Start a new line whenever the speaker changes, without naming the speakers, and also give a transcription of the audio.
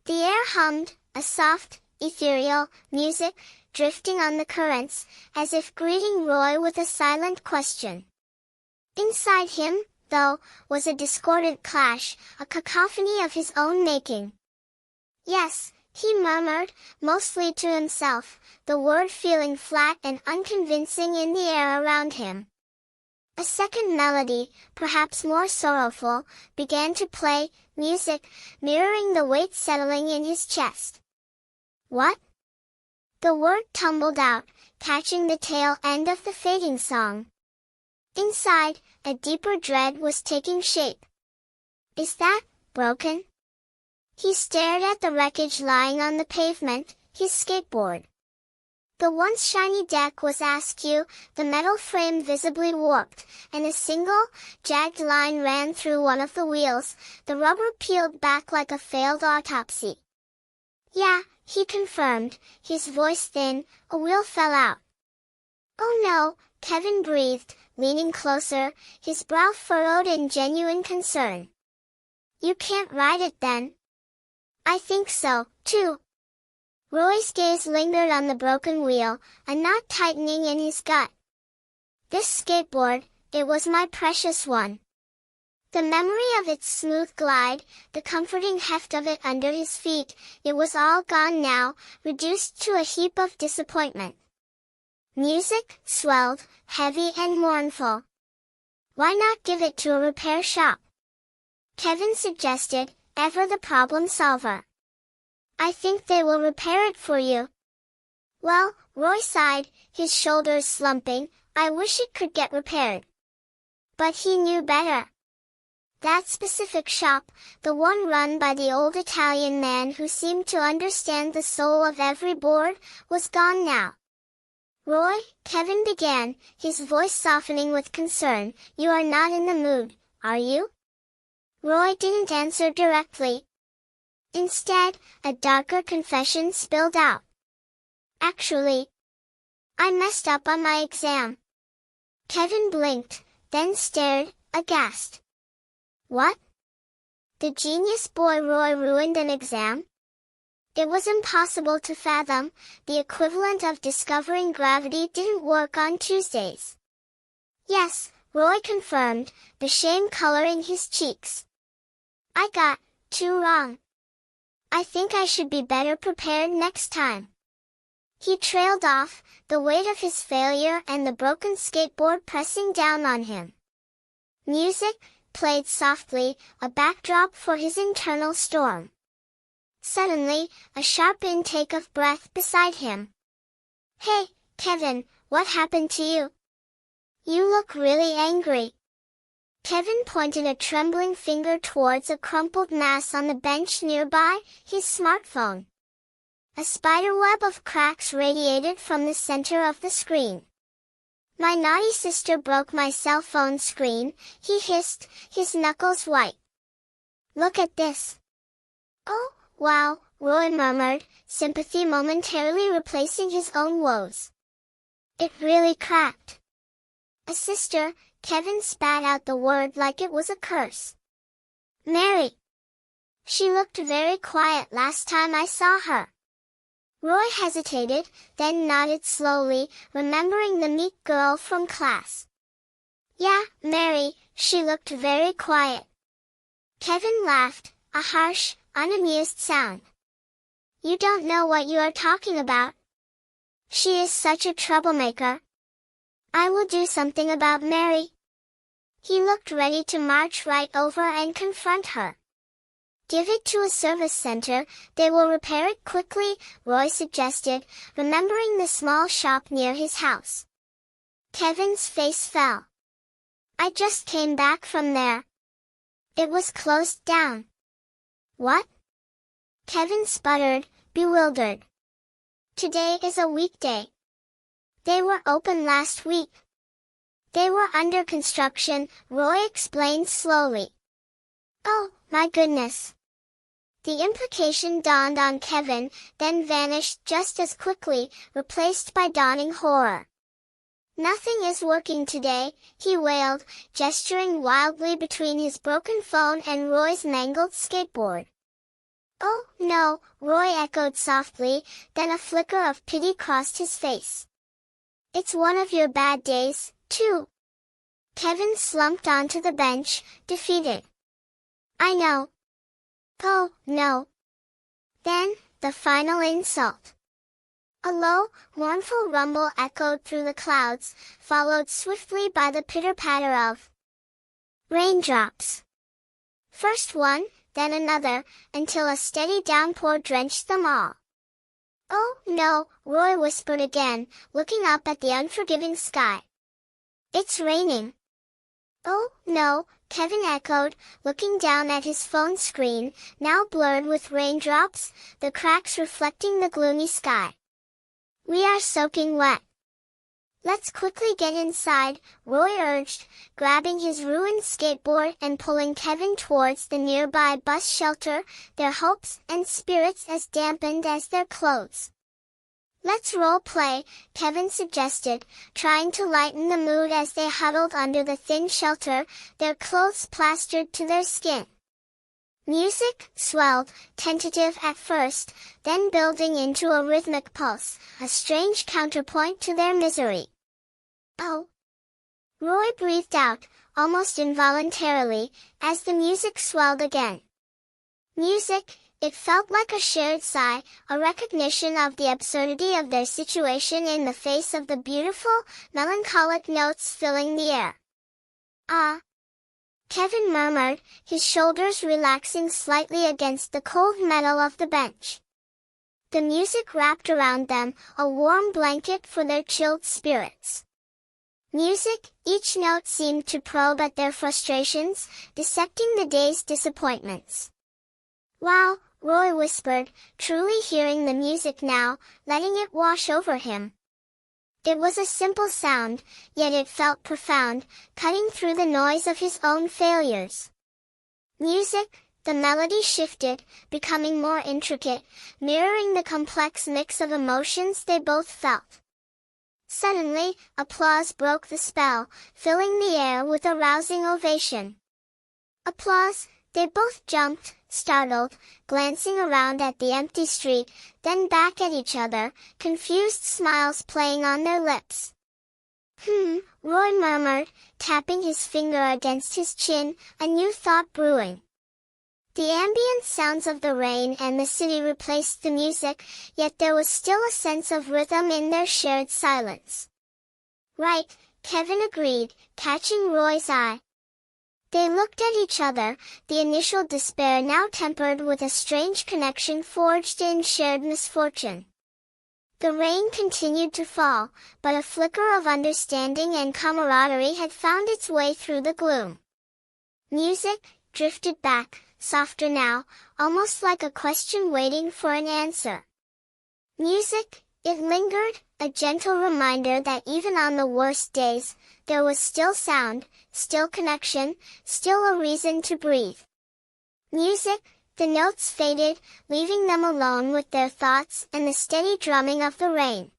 The air hummed, a soft, ethereal music, drifting on the currents, as if greeting Roy with a silent question. Inside him, though, was a discordant clash, a cacophony of his own making. Yes, he murmured, mostly to himself, the word feeling flat and unconvincing in the air around him. A second melody, perhaps more sorrowful, began to play, music, mirroring the weight settling in his chest. What? The word tumbled out, catching the tail end of the fading song. Inside, a deeper dread was taking shape. Is that broken? He stared at the wreckage lying on the pavement, his skateboard. The once shiny deck was askew, the metal frame visibly warped, and a single, jagged line ran through one of the wheels, the rubber peeled back like a failed autopsy. Yeah, he confirmed, his voice thin, a wheel fell out. Oh no, Kevin breathed, leaning closer, his brow furrowed in genuine concern. You can't ride it then? I think so, too. Roy's gaze lingered on the broken wheel, a knot tightening in his gut. This skateboard, it was my precious one. The memory of its smooth glide, the comforting heft of it under his feet, it was all gone now, reduced to a heap of disappointment. Music swelled, heavy and mournful. Why not give it to a repair shop? Kevin suggested, ever the problem solver. I think they will repair it for you. Well, Roy sighed, his shoulders slumping, I wish it could get repaired. But he knew better. That specific shop, the one run by the old Italian man who seemed to understand the soul of every board, was gone now. Roy, Kevin began, his voice softening with concern, you are not in the mood, are you? Roy didn't answer directly. Instead, a darker confession spilled out. Actually, I messed up on my exam. Kevin blinked, then stared, aghast. What? The genius boy Roy ruined an exam? It was impossible to fathom, the equivalent of discovering gravity didn't work on Tuesdays. Yes, Roy confirmed, the shame coloring his cheeks. I got 2 wrong. I think I should be better prepared next time. He trailed off, the weight of his failure and the broken skateboard pressing down on him. Music played softly, a backdrop for his internal storm. Suddenly, a sharp intake of breath beside him. Hey, Kevin, what happened to you? You look really angry. Kevin pointed a trembling finger towards a crumpled mass on the bench nearby, his smartphone. A spiderweb of cracks radiated from the center of the screen. My naughty sister broke my cell phone screen, he hissed, his knuckles white. Look at this. Oh, wow, Roy murmured, sympathy momentarily replacing his own woes. It really cracked. A sister, Kevin spat out the word like it was a curse. Mary. She looked very quiet last time I saw her. Roy hesitated, then nodded slowly, remembering the meek girl from class. Yeah, Mary, she looked very quiet. Kevin laughed, a harsh, unamused sound. You don't know what you are talking about. She is such a troublemaker. I will do something about Mary. He looked ready to march right over and confront her. Give it to a service center, they will repair it quickly, Roy suggested, remembering the small shop near his house. Kevin's face fell. I just came back from there. It was closed down. What? Kevin sputtered, bewildered. Today is a weekday. They were open last week. They were under construction, Roy explained slowly. Oh, my goodness. The implication dawned on Kevin, then vanished just as quickly, replaced by dawning horror. Nothing is working today, he wailed, gesturing wildly between his broken phone and Roy's mangled skateboard. Oh, no, Roy echoed softly, then a flicker of pity crossed his face. It's one of your bad days, too. Kevin slumped onto the bench, defeated. I know. Oh, no. Then, the final insult. A low, mournful rumble echoed through the clouds, followed swiftly by the pitter-patter of raindrops. First one, then another, until a steady downpour drenched them all. Oh, no, Roy whispered again, looking up at the unforgiving sky. It's raining. Oh, no, Kevin echoed, looking down at his phone screen, now blurred with raindrops, the cracks reflecting the gloomy sky. We are soaking wet. Let's quickly get inside, Roy urged, grabbing his ruined skateboard and pulling Kevin towards the nearby bus shelter, their hopes and spirits as dampened as their clothes. Let's role play, Kevin suggested, trying to lighten the mood as they huddled under the thin shelter, their clothes plastered to their skin. Music swelled, tentative at first, then building into a rhythmic pulse, a strange counterpoint to their misery. Oh! Roy breathed out, almost involuntarily, as the music swelled again. Music, it felt like a shared sigh, a recognition of the absurdity of their situation in the face of the beautiful, melancholic notes filling the air. Ah! Kevin murmured, his shoulders relaxing slightly against the cold metal of the bench. The music wrapped around them, a warm blanket for their chilled spirits. Music, each note seemed to probe at their frustrations, dissecting the day's disappointments. Wow, Roy whispered, truly hearing the music now, letting it wash over him. It was a simple sound, yet it felt profound, cutting through the noise of his own failures. Music, the melody shifted, becoming more intricate, mirroring the complex mix of emotions they both felt. Suddenly, applause broke the spell, filling the air with a rousing ovation. Applause, they both jumped, startled, glancing around at the empty street, then back at each other, confused smiles playing on their lips. Roy murmured, tapping his finger against his chin, a new thought brewing. The ambient sounds of the rain and the city replaced the music, yet there was still a sense of rhythm in their shared silence. Right, Kevin agreed, catching Roy's eye. They looked at each other, the initial despair now tempered with a strange connection forged in shared misfortune. The rain continued to fall, but a flicker of understanding and camaraderie had found its way through the gloom. Music drifted back, softer now, almost like a question waiting for an answer. Music, it lingered, a gentle reminder that even on the worst days, there was still sound, still connection, still a reason to breathe. Music, the notes faded, leaving them alone with their thoughts and the steady drumming of the rain.